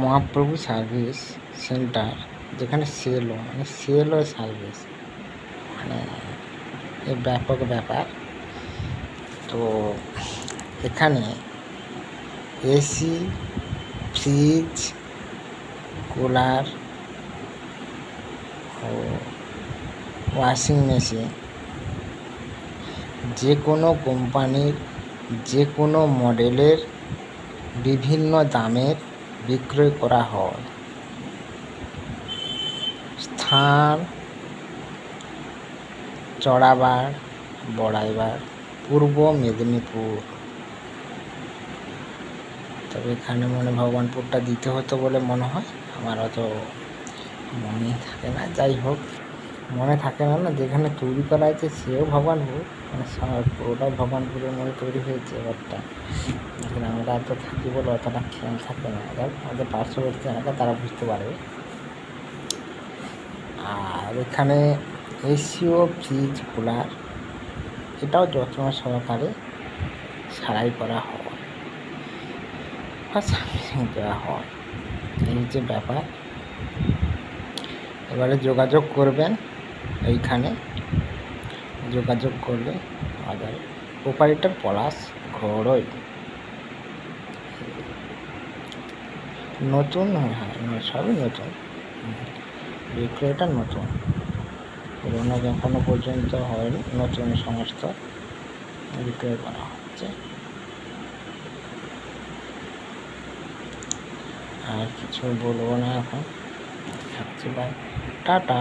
Mahaprabhu service centre, যেখানে sell ও service মানে এ ব্যাপক ব্যাপার। তো এখানে এসি, ফ্রিজ, কুলার ও ওয়াশিং মেশিন যে কোনো কোম্পানির যে কোনো মডেলের বিভিন্ন দামের বিক্রয় করা হয়। স্থান: চড়াবাড়, বড়াইবাড়, পূর্ব মেদিনীপুর। তবে এখানে ভগবানপুরটা দিতে হতো বলে মনে হয়, আমার অত মনে থাকে না। যাই হোক, মনে থাকে না যেখানে তৈরি করা হয়েছে সেও ভগবানপুর, পুরোটাই ভগবানপুরের মধ্যে তৈরি হয়েছে। এবারটা এখানে আমরা এত থাকি বলে অতটা খেয়াল থাকে না, আমাদের পার্শ্ববর্তী এলাকা তারা বুঝতে পারবে। আর এখানে এসি ও ফ্রিজ, কুলার এটাও যত্ন সহকারে সারাই করা হয় বা সার্ভিসিং দেওয়া হয়। এই যে ব্যাপার। এবারে যোগাযোগ করবেন, এইখানে যোগাযোগ করলে আমাদের প্রোপাইটার পলাশ ঘড়ই। নতুন, হ্যাঁ সবই নতুন, বিক্রয়টা নতুন, পুরোনো এখনো পর্যন্ত হয়নি, নতুন সমস্ত বিক্রয় করা হচ্ছে। আর কিছু বলবো না এখন, থাকছি, বাই, টাটা।